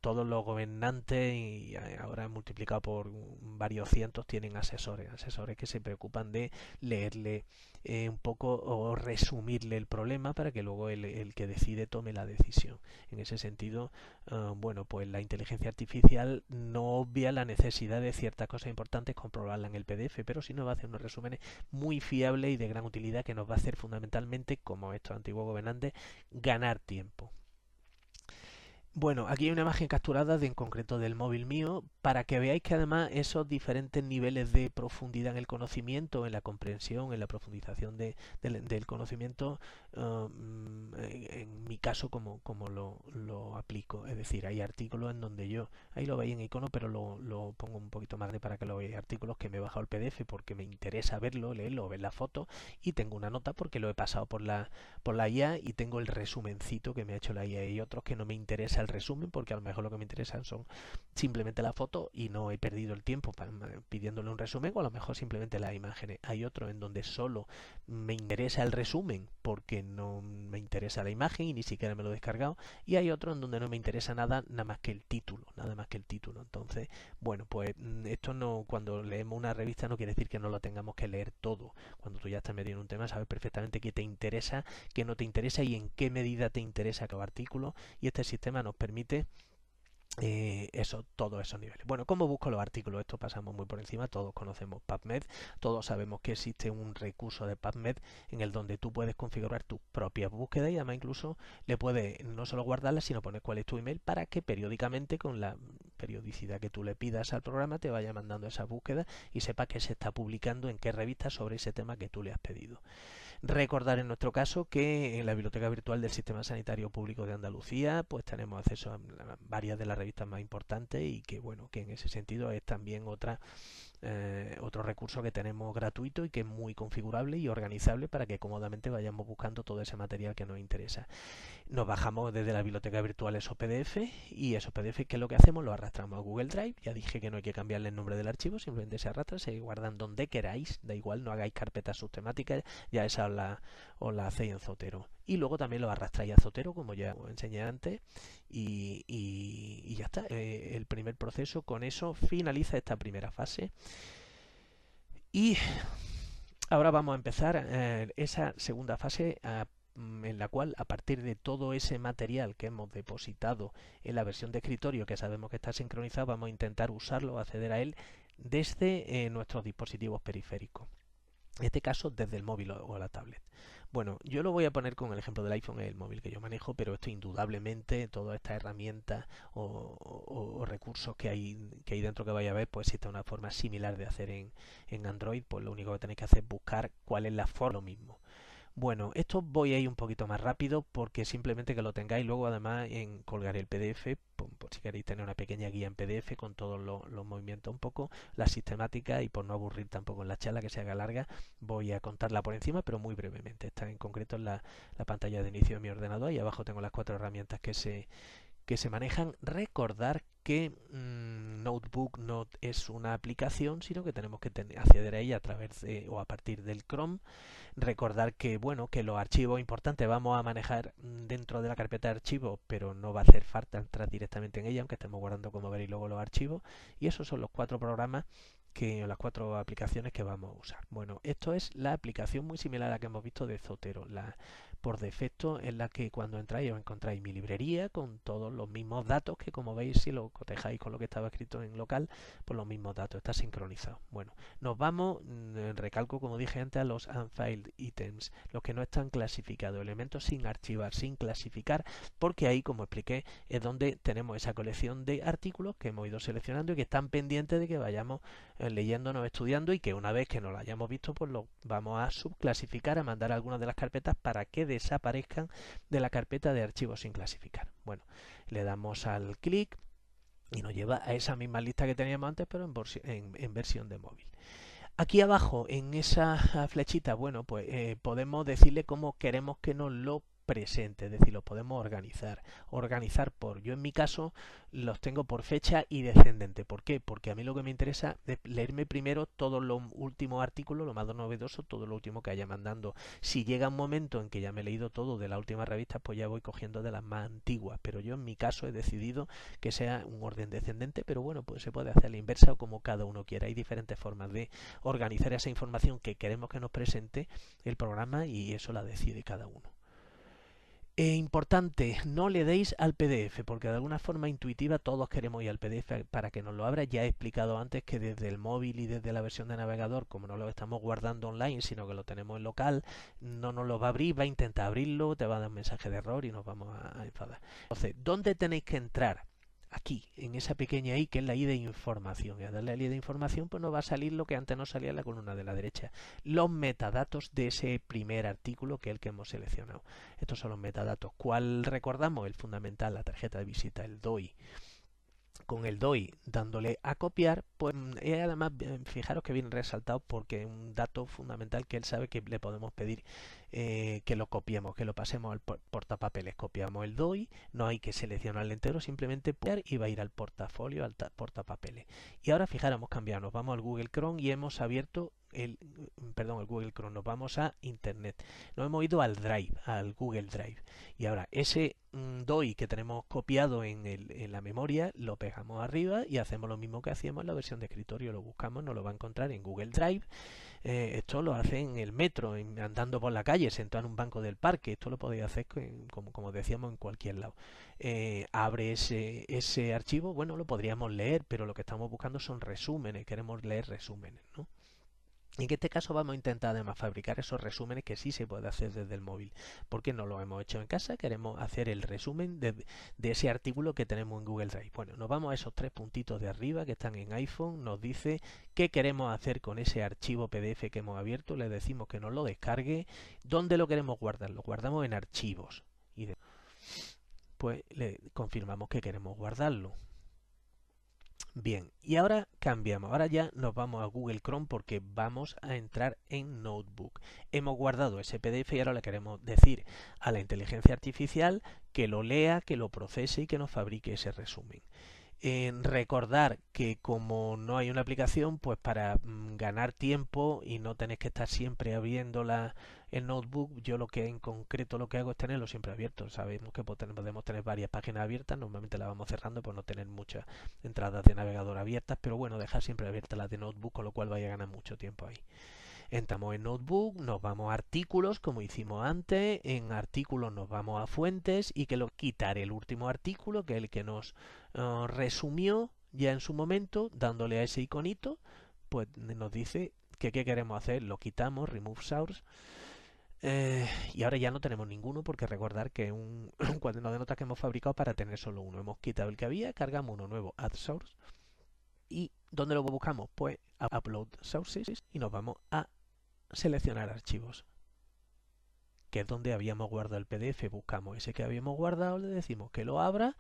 Todos los gobernantes, y ahora multiplicado por varios cientos, tienen asesores que se preocupan de leerle un poco o resumirle el problema para que luego el que decide tome la decisión. En ese sentido, bueno, pues la inteligencia artificial no obvia la necesidad de ciertas cosas importantes comprobarlas en el PDF, pero sí nos va a hacer unos resúmenes muy fiables y de gran utilidad que nos va a hacer fundamentalmente, como estos antiguos gobernantes, ganar tiempo. Bueno, aquí hay una imagen capturada en concreto del móvil mío para que veáis que además esos diferentes niveles de profundidad en el conocimiento, en la comprensión, en la profundización del conocimiento, en mi caso como lo aplico. Es decir, hay artículos en donde yo, ahí lo veis en icono, pero lo pongo un poquito más grande para que lo veáis, artículos que me he bajado el PDF porque me interesa verlo, leerlo, ver la foto, y tengo una nota porque lo he pasado por la IA y tengo el resumencito que me ha hecho la IA, y otros que no me interesa el resumen porque a lo mejor lo que me interesan son simplemente la foto y no he perdido el tiempo pidiéndole un resumen, o a lo mejor simplemente las imágenes. Hay otros en donde solo me interesa el resumen porque no me interesa la imagen y ni siquiera me lo he descargado, y hay otros en donde no me interesa nada más que el título, nada más que el título. Entonces, bueno, pues esto no, cuando leemos una revista no quiere decir que no lo tengamos que leer todo. Cuando tú ya estás metido en un tema, sabes perfectamente qué te interesa, qué no te interesa y en qué medida te interesa cada artículo, y este sistema nos permite todos esos niveles. Bueno, ¿cómo busco los artículos? Esto pasamos muy por encima, todos conocemos PubMed, todos sabemos que existe un recurso de PubMed en el donde tú puedes configurar tus propias búsquedas y además incluso le puedes no solo guardarlas, sino poner cuál es tu email para que periódicamente, con la periodicidad que tú le pidas al programa, te vaya mandando esas búsquedas y sepa que se está publicando en qué revista sobre ese tema que tú le has pedido. Recordar en nuestro caso que en la Biblioteca Virtual del Sistema Sanitario Público de Andalucía pues tenemos acceso a varias de las revistas más importantes y que bueno, que en ese sentido es también otro recurso que tenemos gratuito y que es muy configurable y organizable para que cómodamente vayamos buscando todo ese material que nos interesa. Nos bajamos desde la biblioteca virtual esos PDF y esos PDF, ¿qué es lo que hacemos? Lo arrastramos a Google Drive. Ya dije que no hay que cambiarle el nombre del archivo, simplemente se arrastra, se guardan donde queráis, da igual, no hagáis carpetas subtemáticas, ya esa os la hacéis en Zotero. Y luego también lo arrastráis a Zotero, como ya os enseñé antes, y ya está. El primer proceso con eso finaliza esta primera fase. Y ahora vamos a empezar esa segunda fase en la cual, a partir de todo ese material que hemos depositado en la versión de escritorio, que sabemos que está sincronizado, vamos a intentar usarlo, acceder a él desde nuestros dispositivos periféricos. En este caso, desde el móvil o la tablet. Bueno, yo lo voy a poner con el ejemplo del iPhone, el móvil que yo manejo, pero esto indudablemente, todas estas herramientas o recursos que hay dentro que vaya a ver, pues existe una forma similar de hacer en Android, pues lo único que tenéis que hacer es buscar cuál es la forma, lo mismo. Bueno, esto voy a ir un poquito más rápido porque simplemente que lo tengáis. Luego además colgaré el PDF por si queréis tener una pequeña guía en PDF con todos los movimientos un poco, la sistemática, y por no aburrir tampoco en la charla que se haga larga, voy a contarla por encima pero muy brevemente. Está en concreto en la pantalla de inicio de mi ordenador y abajo tengo las 4 herramientas que se manejan. Recordar que Notebook no es una aplicación, sino que tenemos que acceder a ella a través de o a partir del Chrome. Recordar que bueno, que los archivos importantes vamos a manejar dentro de la carpeta de archivos, pero no va a hacer falta entrar directamente en ella, aunque estemos guardando, como veréis, luego los archivos. Y esos son los 4 programas las 4 aplicaciones que vamos a usar. Bueno, esto es la aplicación muy similar a la que hemos visto de Zotero, por defecto, en la que cuando entráis os encontráis mi librería con todos los mismos datos que, como veis, si lo cotejáis con lo que estaba escrito en local, pues los mismos datos, está sincronizado. Bueno, nos vamos, recalco como dije antes, a los unfiled items, los que no están clasificados, elementos sin archivar, sin clasificar, porque ahí, como expliqué, es donde tenemos esa colección de artículos que hemos ido seleccionando y que están pendientes de que vayamos leyéndonos, estudiando, y que una vez que nos lo hayamos visto, pues lo vamos a subclasificar, a mandar a algunas de las carpetas para que desaparezcan de la carpeta de archivos sin clasificar. Bueno, le damos al clic y nos lleva a esa misma lista que teníamos antes, pero en versión de móvil. Aquí abajo, en esa flechita, bueno, pues podemos decirle cómo queremos que nos lo presente, es decir, lo podemos organizar por, yo en mi caso los tengo por fecha y descendente. ¿Por qué? Porque a mí lo que me interesa es leerme primero todos los últimos artículos, lo más novedoso, todo lo último que haya mandando. Si llega un momento en que ya me he leído todo de la última revista, pues ya voy cogiendo de las más antiguas, pero yo en mi caso he decidido que sea un orden descendente, pero bueno, pues se puede hacer la inversa o como cada uno quiera. Hay diferentes formas de organizar esa información que queremos que nos presente el programa y eso la decide cada uno. Importante, no le deis al PDF, porque de alguna forma intuitiva todos queremos ir al PDF para que nos lo abra. Ya he explicado antes que desde el móvil y desde la versión de navegador, como no lo estamos guardando online, sino que lo tenemos en local, no nos lo va a abrir, va a intentar abrirlo, te va a dar un mensaje de error y nos vamos a enfadar. Entonces, ¿dónde tenéis que entrar? Aquí, en esa pequeña I, que es la I de información. Y al darle a la I de información, pues nos va a salir lo que antes nos salía en la columna de la derecha. Los metadatos de ese primer artículo, que es el que hemos seleccionado. Estos son los metadatos. ¿Cuál recordamos? El fundamental, la tarjeta de visita, el DOI. Con el DOI dándole a copiar, pues además fijaros que viene resaltado porque es un dato fundamental que él sabe que le podemos pedir que lo copiemos, que lo pasemos al portapapeles. Copiamos el DOI, no hay que seleccionarlo entero, simplemente copiar y va a ir al portafolio, al portapapeles. Y ahora fijaros, hemos cambiado, nos vamos al Google Chrome y hemos abierto el Google Chrome, nos vamos a Internet, nos hemos ido al Drive, al Google Drive, y ahora ese DOI que tenemos copiado en la memoria lo pegamos arriba y hacemos lo mismo que hacíamos en la versión de escritorio, lo buscamos, nos lo va a encontrar en Google Drive. Esto lo hace en el metro, andando por la calle, sentado en un banco del parque. Esto lo podéis hacer como decíamos en cualquier lado. Abre ese archivo, bueno, lo podríamos leer, pero lo que estamos buscando son resúmenes, queremos leer resúmenes, ¿no? En este caso vamos a intentar además fabricar esos resúmenes que sí se puede hacer desde el móvil, porque no lo hemos hecho en casa, queremos hacer el resumen de ese artículo que tenemos en Google Drive. Bueno, nos vamos a esos tres puntitos de arriba que están en iPhone, nos dice qué queremos hacer con ese archivo PDF que hemos abierto, le decimos que nos lo descargue, dónde lo queremos guardar, lo guardamos en archivos y pues le confirmamos que queremos guardarlo. Bien, y ahora cambiamos, ahora ya nos vamos a Google Chrome porque vamos a entrar en Notebook. Hemos guardado ese PDF y ahora le queremos decir a la inteligencia artificial que lo lea, que lo procese y que nos fabrique ese resumen. Recordar que como no hay una aplicación, pues para ganar tiempo y no tener que estar siempre abriéndola en Notebook, yo lo que en concreto lo que hago es tenerlo siempre abierto. Sabemos que podemos tener varias páginas abiertas, normalmente las vamos cerrando por no tener muchas entradas de navegador abiertas, pero bueno, dejar siempre abiertas las de Notebook, con lo cual vaya a ganar mucho tiempo ahí. Entramos en Notebook, nos vamos a artículos como hicimos antes, en artículos nos vamos a fuentes y que lo quitar el último artículo, que es el que nos resumió ya en su momento, dándole a ese iconito, pues nos dice que qué queremos hacer, lo quitamos, remove source. Y ahora ya no tenemos ninguno porque recordar que es un cuaderno de notas que hemos fabricado para tener solo uno. Hemos quitado el que había, cargamos uno nuevo, add source. ¿Y dónde lo buscamos? Pues a upload sources y nos vamos a seleccionar archivos, que es donde habíamos guardado el PDF. Buscamos ese que habíamos guardado, le decimos que lo abra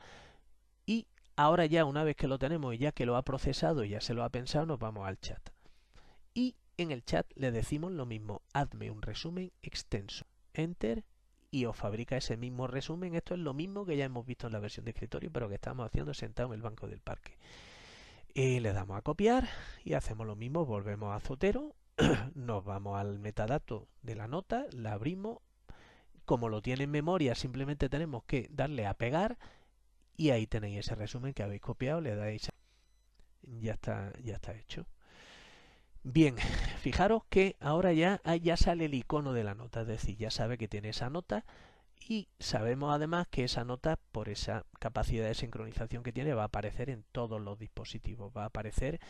y ahora ya una vez que lo tenemos y ya que lo ha procesado y ya se lo ha pensado, nos vamos al chat. Y en el chat le decimos lo mismo, hazme un resumen extenso, enter y os fabrica ese mismo resumen. Esto es lo mismo que ya hemos visto en la versión de escritorio, pero que estamos haciendo sentado en el banco del parque. Le damos a copiar y hacemos lo mismo, volvemos a Zotero, nos vamos al metadato de la nota, la abrimos, como lo tiene en memoria simplemente tenemos que darle a pegar y ahí tenéis ese resumen que habéis copiado, le dais, ya está hecho. Bien, fijaros que ahora ya sale el icono de la nota, es decir, ya sabe que tiene esa nota y sabemos además que esa nota, por esa capacidad de sincronización que tiene, va a aparecer en todos los dispositivos, va a aparecer,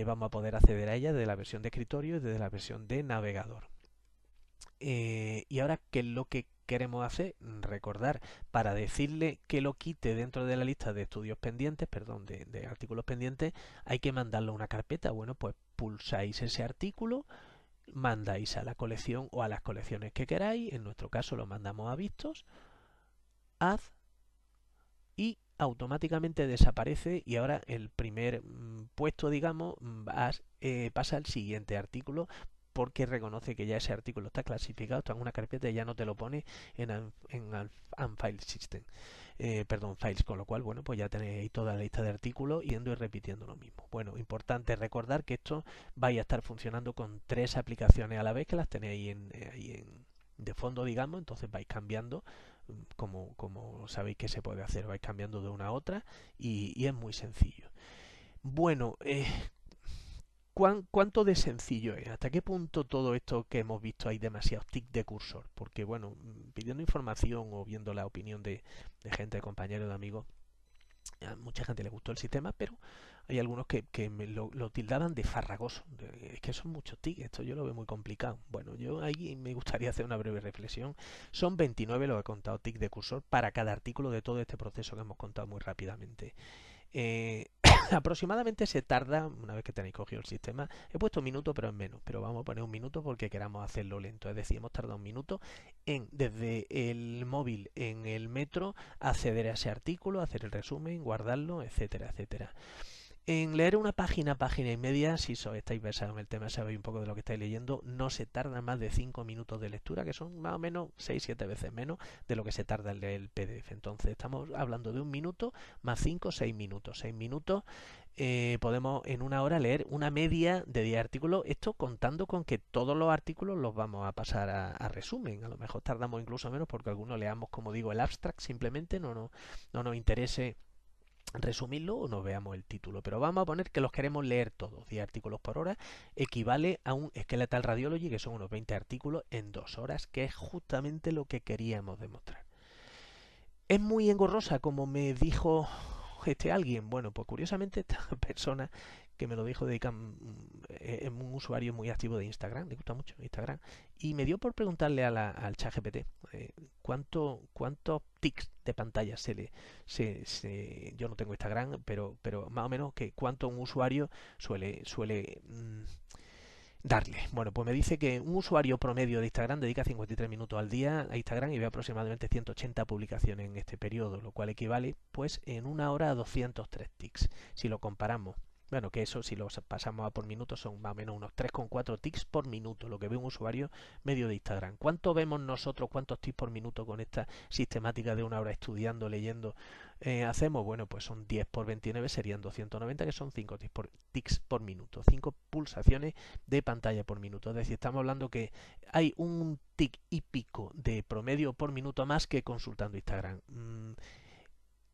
vamos a poder acceder a ella desde la versión de escritorio y desde la versión de navegador. Y ahora, ¿qué es lo que queremos hacer? Recordar, para decirle que lo quite dentro de la lista de estudios pendientes, perdón, de artículos pendientes, hay que mandarlo a una carpeta. Bueno, pues pulsáis ese artículo, mandáis a la colección o a las colecciones que queráis, en nuestro caso lo mandamos a vistos, add y automáticamente desaparece y ahora el primer puesto, digamos, pasa al siguiente artículo porque reconoce que ya ese artículo está clasificado, está en una carpeta y ya no te lo pone en Unfile System. Perdón, files, con lo cual, bueno, pues ya tenéis toda la lista de artículos yendo y repitiendo lo mismo. Bueno, importante recordar que esto vaya a estar funcionando con 3 aplicaciones a la vez que las tenéis de fondo, digamos, entonces vais cambiando como sabéis que se puede hacer, vais cambiando de una a otra y es muy sencillo. Bueno, ¿cuánto de sencillo es? ¿Hasta qué punto todo esto que hemos visto hay demasiados tics de cursor? Porque bueno, pidiendo información o viendo la opinión de gente, de compañeros, de amigos, a mucha gente le gustó el sistema, pero hay algunos que lo tildaban de farragoso. Es que son muchos tics, esto yo lo veo muy complicado. Bueno, yo ahí me gustaría hacer una breve reflexión. Son 29 lo que he contado tics de cursor para cada artículo de todo este proceso que hemos contado muy rápidamente. Aproximadamente se tarda, una vez que tenéis cogido el sistema, he puesto un minuto pero es menos, pero vamos a poner un minuto porque queramos hacerlo lento, es decir, hemos tardado un minuto en desde el móvil en el metro acceder a ese artículo, hacer el resumen, guardarlo, etcétera, etcétera. En leer una página, página y media, si estáis versados en el tema, sabéis un poco de lo que estáis leyendo, no se tarda más de 5 minutos de lectura, que son más o menos 6-7 veces menos de lo que se tarda en leer el PDF. Entonces estamos hablando de un minuto más 5, 6 minutos. 6 minutos podemos en una hora leer una media de 10 artículos, esto contando con que todos los artículos los vamos a pasar a resumen. A lo mejor tardamos incluso menos porque algunos leamos, como digo, el abstract, simplemente no nos interese resumirlo o nos veamos el título, pero vamos a poner que los queremos leer todos. 10 artículos por hora equivale a un Skeletal Radiology, que son unos 20 artículos en 2 horas, que es justamente lo que queríamos demostrar. Es muy engorrosa, como me dijo alguien. Bueno, pues curiosamente esta persona que me lo dijo, es un usuario muy activo de Instagram, le gusta mucho Instagram, y me dio por preguntarle al ChatGPT cuántos tics de pantalla yo no tengo Instagram, pero más o menos que cuánto un usuario suele darle. Bueno, pues me dice que un usuario promedio de Instagram dedica 53 minutos al día a Instagram y ve aproximadamente 180 publicaciones en este periodo, lo cual equivale pues en una hora a 203 tics. Si lo comparamos, bueno, que eso si lo pasamos a por minuto son más o menos unos 3,4 tics por minuto, lo que ve un usuario medio de Instagram. ¿Cuánto vemos nosotros, cuántos tics por minuto con esta sistemática de una hora estudiando, leyendo? Hacemos, bueno, pues son 10 por 29, serían 290, que son 5 tics por minuto, 5 pulsaciones de pantalla por minuto. Es decir, estamos hablando que hay un tic y pico de promedio por minuto más que consultando Instagram.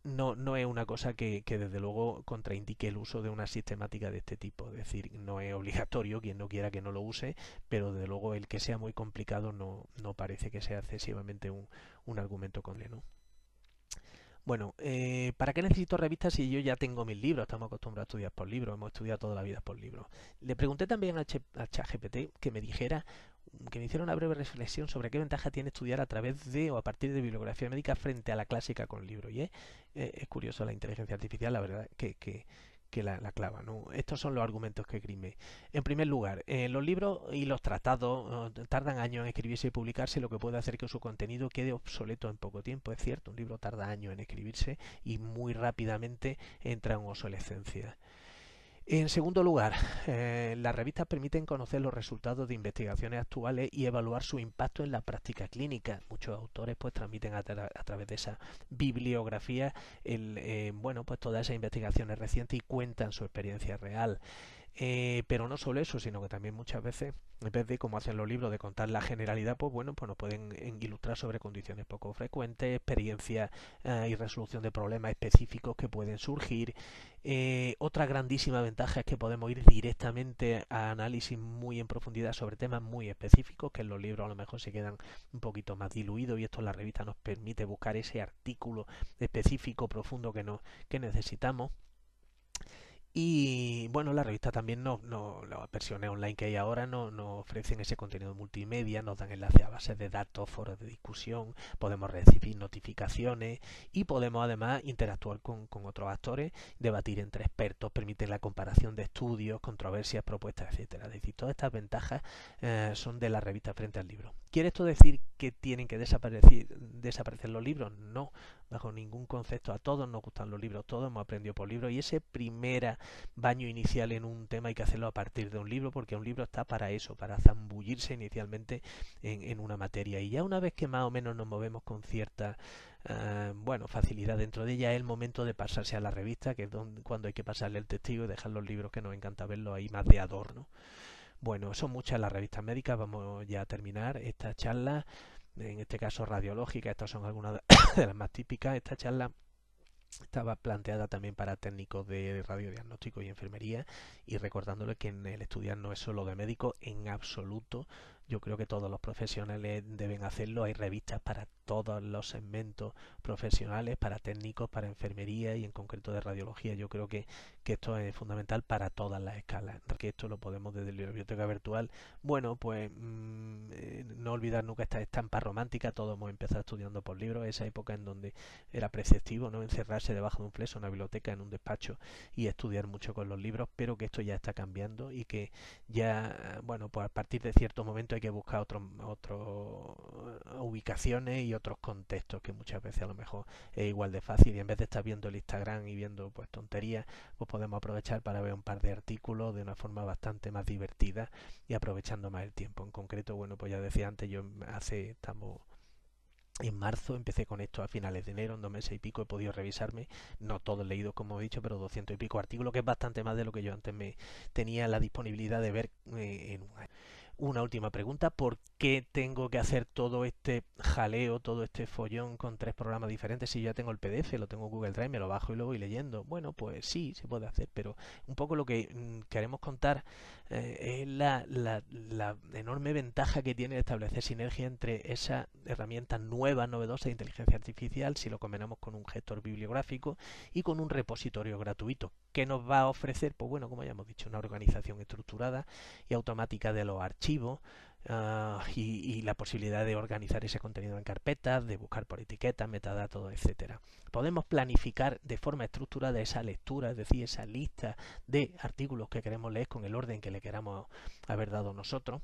No es una cosa que desde luego contraindique el uso de una sistemática de este tipo. Es decir, no es obligatorio, quien no quiera que no lo use, pero desde luego el que sea muy complicado no parece que sea excesivamente un argumento con él, ¿no? Bueno, ¿para qué necesito revistas si yo ya tengo mis libros? Estamos acostumbrados a estudiar por libros, hemos estudiado toda la vida por libros. Le pregunté también a ChatGPT que me dijera, que me hiciera una breve reflexión sobre qué ventaja tiene estudiar a través de o a partir de bibliografía médica frente a la clásica con libros. Y es curioso la inteligencia artificial, la verdad, que la clava, ¿no? Estos son los argumentos que esgrime. En primer lugar, los libros y los tratados tardan años en escribirse y publicarse, lo que puede hacer que su contenido quede obsoleto en poco tiempo. Es cierto, un libro tarda años en escribirse y muy rápidamente entra en obsolescencia. En segundo lugar, las revistas permiten conocer los resultados de investigaciones actuales y evaluar su impacto en la práctica clínica. Muchos autores pues transmiten a través de esa bibliografía bueno, pues todas esas investigaciones recientes y cuentan su experiencia real. Pero no solo eso, sino que también muchas veces, en vez de como hacen los libros de contar la generalidad, pues bueno, pues nos pueden ilustrar sobre condiciones poco frecuentes, experiencias y resolución de problemas específicos que pueden surgir. Otra grandísima ventaja es que podemos ir directamente a análisis muy en profundidad sobre temas muy específicos, que en los libros a lo mejor se quedan un poquito más diluidos, y esto en la revista nos permite buscar ese artículo específico, profundo que necesitamos. Y bueno, la revista también las versiones online que hay ahora nos ofrecen ese contenido multimedia, nos dan enlaces a bases de datos, foros de discusión, podemos recibir notificaciones y podemos además interactuar con otros actores, debatir entre expertos, permiten la comparación de estudios, controversias, propuestas, etcétera. Es decir, todas estas ventajas son de la revista frente al libro. ¿Quiere esto decir que tienen que desaparecer los libros? No, bajo ningún concepto. A todos nos gustan los libros, todos hemos aprendido por libros, y ese primer baño inicial en un tema hay que hacerlo a partir de un libro, porque un libro está para eso, para zambullirse inicialmente en una materia, y ya una vez que más o menos nos movemos con cierta bueno, facilidad dentro de ella, es el momento de pasarse a la revista, que es cuando hay que pasarle el testigo y dejar los libros que nos encanta verlos ahí más de adorno. Bueno, son muchas las revistas médicas. Vamos ya a terminar esta charla, en este caso radiológica. Estas son algunas de las más típicas. Esta charla estaba planteada también para técnicos de radiodiagnóstico y enfermería, y recordándole que en el estudiar no es solo de médico en absoluto. Yo creo que todos los profesionales deben hacerlo. Hay revistas para todos los segmentos profesionales, para técnicos, para enfermería y en concreto de radiología. Yo creo que esto es fundamental para todas las escalas, que esto lo podemos desde la biblioteca virtual. Bueno, pues no olvidar nunca esta estampa romántica. Todos hemos empezado estudiando por libros, esa época en donde era preceptivo no encerrarse debajo de un fleso, una biblioteca, en un despacho y estudiar mucho con los libros, pero que esto ya está cambiando y que ya, bueno, pues a partir de cierto momento hay que buscar otras ubicaciones y otros contextos, que muchas veces a lo mejor es igual de fácil, y en vez de estar viendo el Instagram y viendo pues tonterías, pues podemos aprovechar para ver un par de artículos de una forma bastante más divertida y aprovechando más el tiempo. En concreto, bueno, pues ya decía antes, estamos en marzo, empecé con esto a finales de enero, en 2 meses y pico he podido revisarme, no todo leído como he dicho, pero 200 y pico artículos, que es bastante más de lo que yo antes me tenía la disponibilidad de ver en un año. Una última pregunta, ¿por qué tengo que hacer todo este jaleo, todo este follón con 3 programas diferentes si ya tengo el PDF, lo tengo en Google Drive, me lo bajo y lo voy leyendo? Bueno, pues sí, se puede hacer, pero un poco lo que queremos contar es la enorme ventaja que tiene establecer sinergia entre esa herramienta nueva, novedosa de inteligencia artificial, si lo combinamos con un gestor bibliográfico y con un repositorio gratuito. ¿Qué nos va a ofrecer? Pues bueno, como ya hemos dicho, una organización estructurada y automática de los archivos, y la posibilidad de organizar ese contenido en carpetas, de buscar por etiquetas, metadatos, etcétera. Podemos planificar de forma estructurada esa lectura, es decir, esa lista de artículos que queremos leer con el orden que le queramos haber dado nosotros.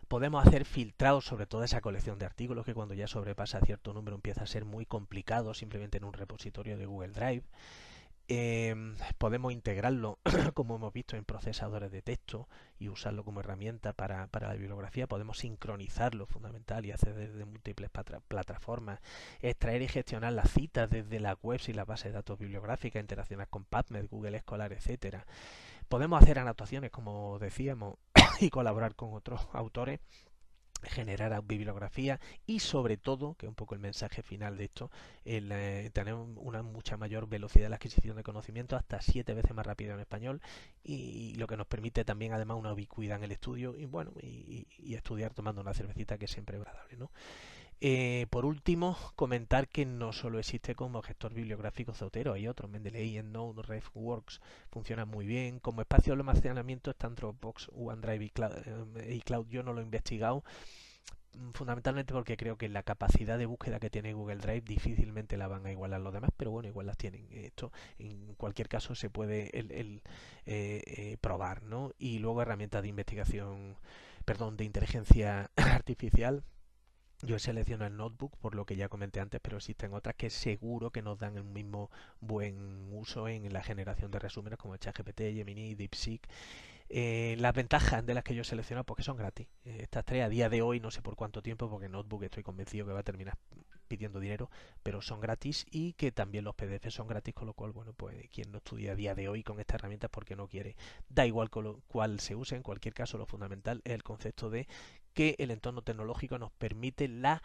Podemos hacer filtrados sobre toda esa colección de artículos que cuando ya sobrepasa cierto número empieza a ser muy complicado simplemente en un repositorio de Google Drive. Podemos integrarlo, como hemos visto, en procesadores de texto y usarlo como herramienta para la bibliografía. Podemos sincronizarlo, fundamental, y acceder desde múltiples plataformas. Extraer y gestionar las citas desde las webs y las bases de datos bibliográficas, interaccionar con PubMed, Google Scholar, etcétera. Podemos hacer anotaciones, como decíamos, y colaborar con otros autores, generar bibliografía y sobre todo, que es un poco el mensaje final de esto, tener una mucha mayor velocidad de la adquisición de conocimiento, hasta 7 veces más rápido en español, y lo que nos permite también además una ubicuidad en el estudio y bueno, y estudiar tomando una cervecita, que siempre es agradable, ¿no? Por último, comentar que no solo existe como gestor bibliográfico Zotero, hay otros, Mendeley, EndNote, RefWorks, funcionan muy bien. Como espacio de almacenamiento están Dropbox, OneDrive y Cloud. Yo no lo he investigado, fundamentalmente porque creo que la capacidad de búsqueda que tiene Google Drive difícilmente la van a igualar los demás, pero bueno, igual las tienen. Esto en cualquier caso se puede probar, ¿no? Y luego herramientas de investigación, perdón, de inteligencia artificial. Yo selecciono el Notebook por lo que ya comenté antes, pero existen otras que seguro que nos dan el mismo buen uso en la generación de resúmenes, como ChatGPT, Gemini, DeepSeek. Las ventajas de las que yo he seleccionado, porque son gratis. Estas 3 a día de hoy, no sé por cuánto tiempo, porque Notebook estoy convencido que va a terminar pidiendo dinero, pero son gratis, y que también los PDF son gratis, con lo cual, bueno, pues quien no estudia a día de hoy con estas herramientas porque no quiere, da igual cuál se use. En cualquier caso, lo fundamental es el concepto de que el entorno tecnológico nos permite la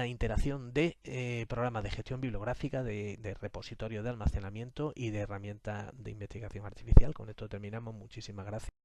interacción de programas de gestión bibliográfica, de repositorios de almacenamiento y de herramientas de investigación artificial. Con esto terminamos. Muchísimas gracias.